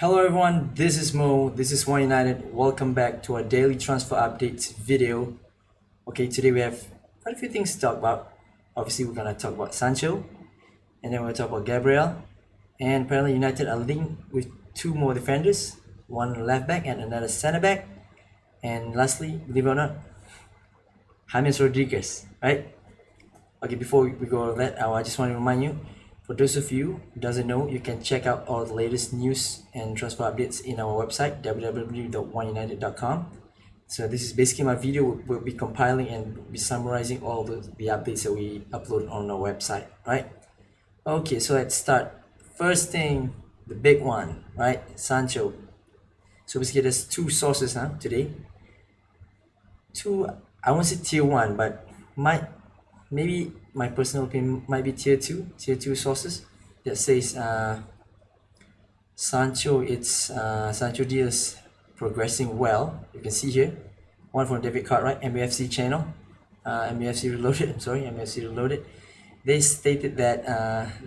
Hello everyone, this is Mo, this is One United. Welcome back to our daily transfer updates video. Okay, today we have quite a few things to talk about. Obviously, we're gonna talk about Sancho, and then we'll talk about Gabriel. And apparently, United are linked with two more defenders, one left back and another center back. And lastly, believe it or not, James Rodriguez, right? Okay, before we go over that, I just want to remind you, for those of you who doesn't know, you can check out all the latest news and transfer updates in our website, www.oneunited.com. So this is basically my video. We'll be compiling and be summarizing all the updates that we upload on our website, right? Okay, so let's start. First thing, the big one, right? Sancho. So basically there's two sources today. Two, I won't say tier one, but maybe my personal opinion might be tier two sources that says Sancho deals progressing well. You can see here, one from David Cartwright, MUFC channel, MUFC Reloaded. I'm sorry, MUFC Reloaded. They stated that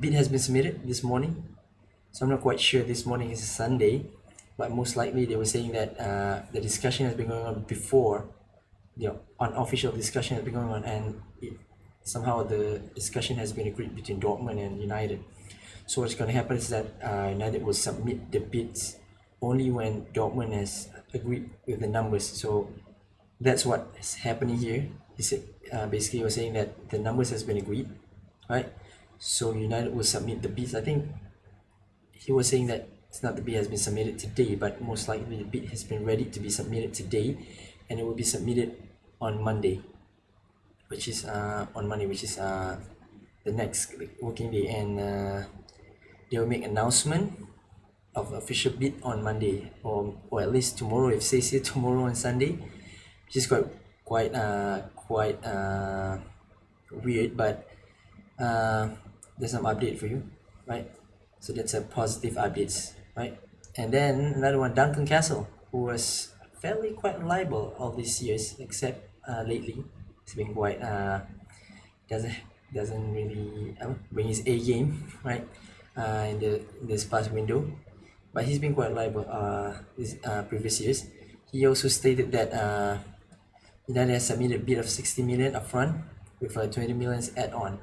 bid has been submitted this morning. So I'm not quite sure. This morning is Sunday, but most likely they were saying that the discussion has been going on before. Unofficial discussion has been going on, and somehow the discussion has been agreed between Dortmund and United. So what's going to happen is that United will submit the bids only when Dortmund has agreed with the numbers. So that's what is happening here. Basically, we're saying that the numbers has been agreed, right? So United will submit the bids. I think he was saying that it's not the bid has been submitted today, but most likely the bid has been ready to be submitted today, and it will be submitted on Monday, which is the next working day, and they will make announcement of official bid on Monday, or at least tomorrow. If says here tomorrow on Sunday, which is quite weird, but there's some update for you, right? So that's a positive updates, right? And then another one, Duncan Castle, who was fairly quite reliable all these years, except lately it's been quite doesn't really bring his A game, right? In this past window, but he's been quite reliable these previous years. He also stated that United has submitted a bid of 60 million upfront with a 20 million add-on.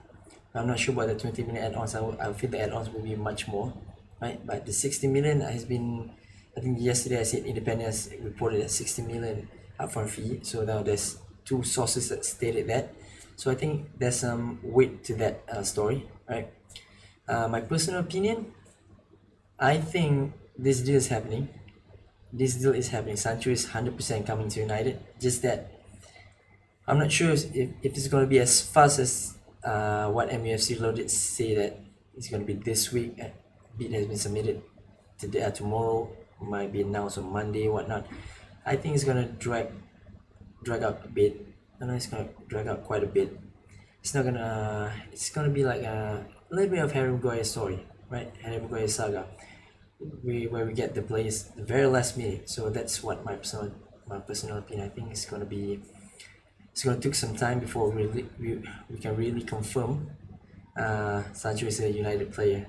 I'm not sure about the 20 million add-ons. I feel the add-ons will be much more, right? But the 60 million has been, I think yesterday I said Independence reported a 60 million upfront fee. So now there's two sources that stated that. So I think there's some weight to that story, right? My personal opinion, I think this deal is happening. Sancho is 100% coming to United. Just that I'm not sure if it's going to be as fast as what MUFC Loaded say that it's going to be this week. Bid has been submitted today, tomorrow, might be announced on Monday, whatnot. I think it's going to drag out a bit. I know it's going to drag out quite a bit. It's going to be like a little bit of Harry Maguire story, right? Harry Maguire saga, where we get the players the very last minute. So that's what my personal opinion. I think it's going to take some time before we can really confirm Sancho is a United player.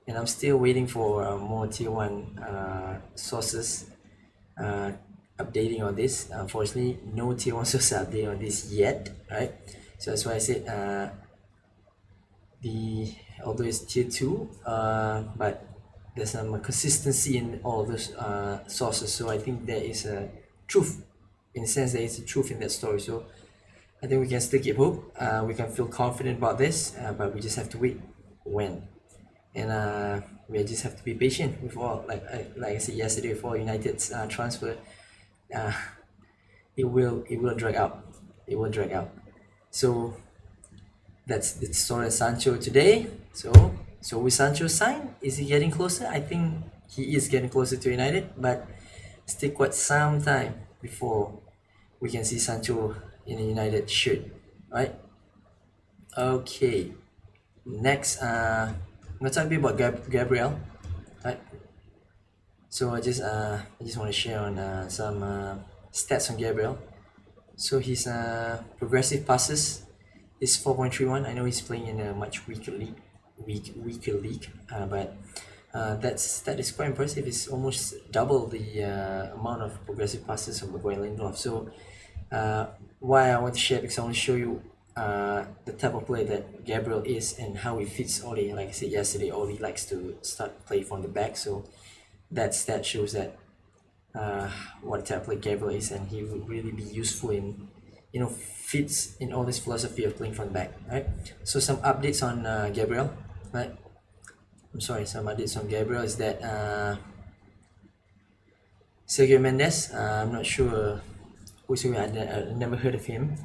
And I'm still waiting for more tier 1 sources updating on this. Unfortunately, no tier 1 sources update on this yet, right? So that's why I said although it's tier 2, but there's some consistency in all those sources. So I think there is a truth, in a sense there is a truth in that story. So I think we can still keep hope. We can feel confident about this, but we just have to wait when. And we just have to be patient with all, like I said yesterday, for United's transfer. It will drag out. It will drag out. So that's the story of Sancho today. So with Sancho sign, is he getting closer? I think he is getting closer to United, but still quite some time before we can see Sancho in a United shirt, right? Okay, next I'm gonna talk a bit about Gabriel, right? So I just want to share on some stats on Gabriel. So his progressive passes is 4.31. I know he's playing in a much weaker league, but That is quite impressive. It's almost double the amount of progressive passes of Maguire Lindelof. So why I want to share, because I want to show you the type of player that Gabriel is and how he fits Oli. Like I said yesterday, Oli likes to start play from the back, so that shows that what type of player Gabriel is, and he would really be useful in, fits in all this philosophy of playing from the back. Right. So some updates on Gabriel. Right. Some updates on Gabriel is that Sergio Mendes, I'm not sure who's I never heard of him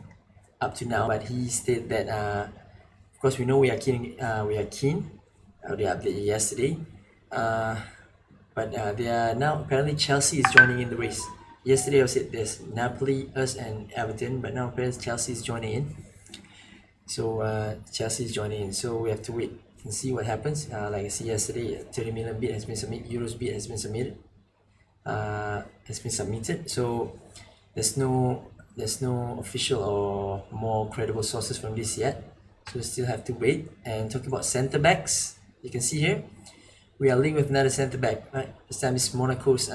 up to now, but he stated that of course we know we are keen. They updated yesterday, but they are now apparently Chelsea is joining in the race. Yesterday I said there's Napoli, us, and Everton, but now apparently Chelsea is joining in. So Chelsea is joining in. So we have to wait and see what happens. Like I said yesterday, 30 million bid has been submitted. Euros bid has been submitted. So there's no official or more credible sources from this yet, so we still have to wait. And talking about center backs, you can see here we are linked with another center back, right? This time it's Monaco's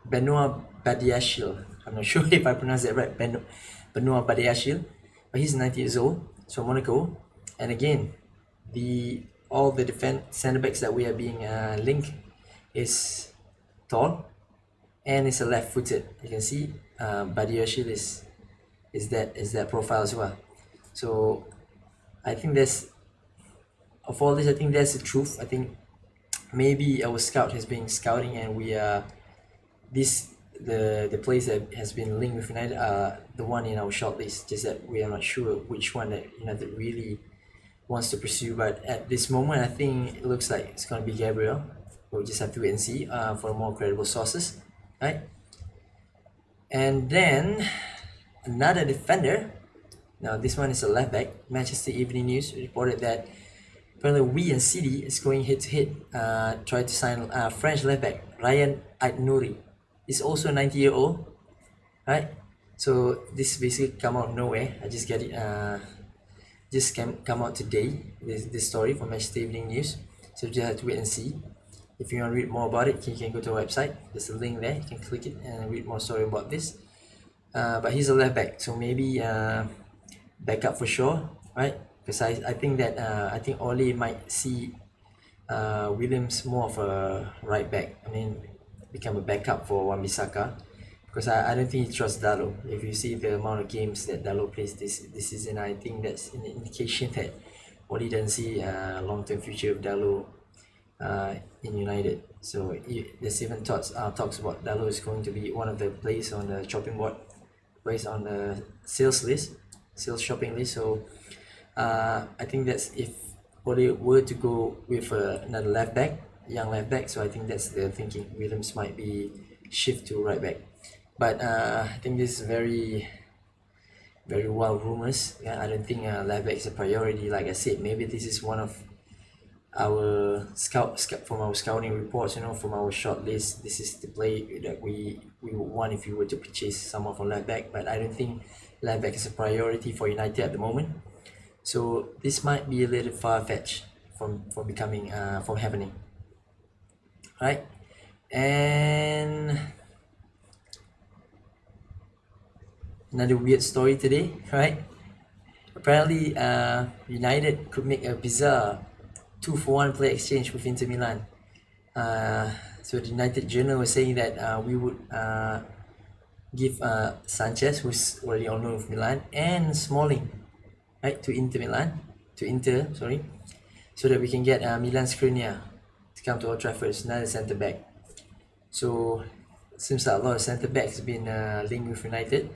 Benoit Badiashile. I'm not sure if I pronounced that right, Benoit Badiashile, but he's 90 years old, so Monaco. And again, all the center backs that we are being linked is tall and it's a left-footed. You can see Badiashile is that profile as well. So I think of all this, I think that's the truth. I think maybe our scout has been scouting, and we are the players that has been linked with United are the one in our shortlist. Just that we are not sure which one that United really wants to pursue. But at this moment, I think it looks like it's going to be Gabriel. We'll just have to wait and see for more credible sources, right? And then another defender. Now this one is a left back. Manchester Evening News reported that apparently we and City is going head to head. Try to sign French left back Ryan Aït-Nouri. He's also 90-year-old, right? So this basically come out of nowhere. I just get it. Just come out today. This story from Manchester Evening News. So you just have to wait and see. If you want to read more about it, you can go to our website. There's a link there. You can click it and read more story about this. But he's a left back, so maybe backup for sure, right? Because I think that I think Ole might see Williams more of a right back. I mean, become a backup for Wan-Bissaka, because I don't think he trusts Dalot. If you see the amount of games that Dalot plays this season, I think that's an indication that Ole doesn't see a long-term future of Dalot in United. So there's even talks about Dalot is going to be one of the players on the chopping board, based on the sales shopping list. So I think that's if Ole were to go with another left back, young left back. So I think that's the thinking. Williams might be shift to right back, but I think this is very wild rumors. I don't think left back is a priority. Like I said, maybe this is one of our from our scouting reports, from our short list. This is the play that we would want if we were to purchase someone from left back. But I don't think left back is a priority for United at the moment. So this might be a little far-fetched from happening, right? And another weird story today, right? Apparently, United could make a bizarre 2-for-1 player exchange with Inter Milan. So the United Journal was saying that we would give Sanchez, who's already on loan with Milan, and Smalling, right, to Inter, so that we can get Milan Skriniar to come to Old Trafford. It's another centre back. So it seems like a lot of centre backs have been linked with United.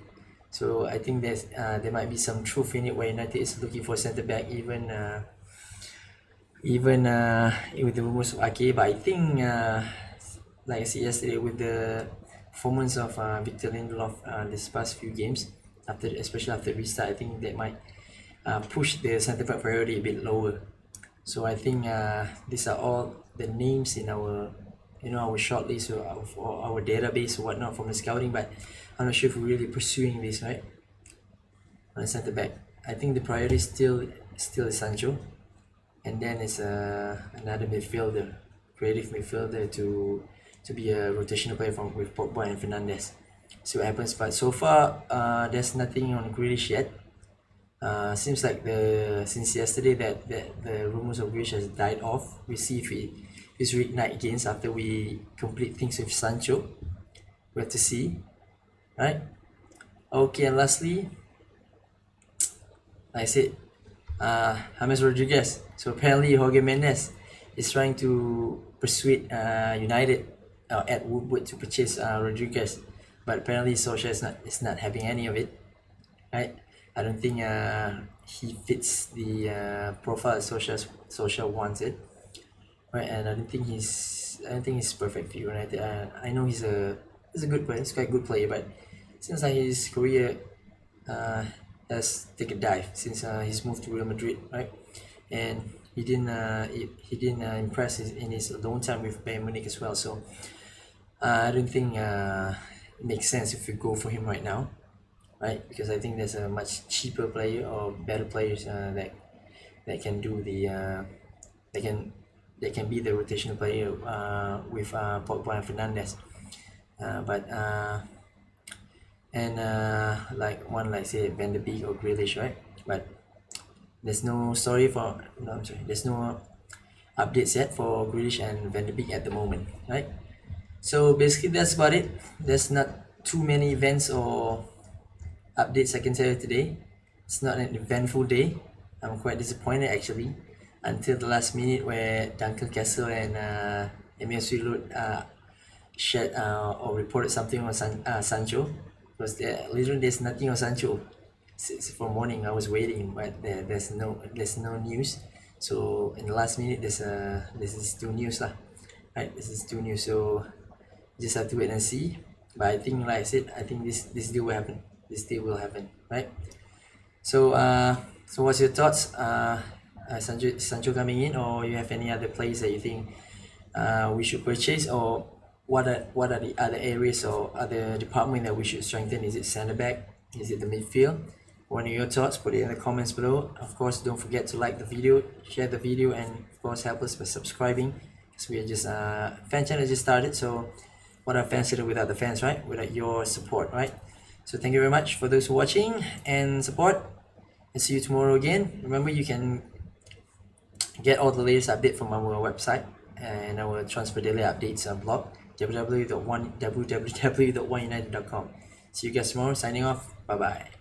So I think there might be some truth in it, where United is looking for centre back, even with the rumors of Ake. But I think, like I said yesterday, with the performance of Victor Lindelof this past few games, especially after restart, I think that might push the centre back priority a bit lower. So I think these are all the names in our our shortlist or our database or whatnot from the scouting. But I'm not sure if we're really pursuing this, right, on the centre back. I think the priority still is Sancho, and then it's another midfielder. creative midfielder to be a rotational player with Pogba and Fernandes. See what happens. But so far, there's nothing on Grealish yet. Seems like since yesterday that the rumors of Grealish has died off. We see if he's reignite again after we complete things with Sancho. We have to see, right? Okay, and lastly, like I said, James Rodriguez. So apparently Jorge Mendes is trying to persuade United at Woodward to purchase Rodriguez, but apparently Solskjaer is not having any of it, right? I don't think he fits the profile Solskjaer wants it, right? And I don't think he's perfect for United. I know he's a good player. He's quite a good player, but seems like his career has taken a dive since he's moved to Real Madrid, right? And he didn't impress in his long time with Bayern Munich as well. So I don't think it makes sense if we go for him right now, right? Because I think there's a much cheaper player or better players that can do the that can be the rotational player with Pogba and Fernandes. Like one like say Van de Beek or Grealish, right? But there's no there's no updates yet for Grealish and Van de Beek at the moment, right? So basically that's about it. There's not too many events or updates I can tell you today. It's not an eventful day. I'm quite disappointed actually until the last minute where Duncan Castle and Emil Swilut shared or reported something on Sancho, because literally there's nothing on Sancho. Since from morning I was waiting, but there's no news. So in the last minute this is two news lah, right? This is two news. So just have to wait and see. But I think, like I said, I think this deal will happen. This deal will happen, right? So so what's your thoughts? Sancho coming in, or you have any other players that you think we should purchase, or what are the other areas or other department that we should strengthen? Is it centre back? Is it the midfield? What are your thoughts? Put it in the comments below. Of course, don't forget to like the video, share the video, and of course help us by subscribing, because we are just fan channel just started. So what are fans to do without the fans, right? Without your support, right? So thank you very much for those watching and support, and see you tomorrow again. Remember, you can get all the latest update from our website and our transfer daily updates blog, www.oneunited.com. See you guys tomorrow. Signing off. Bye bye.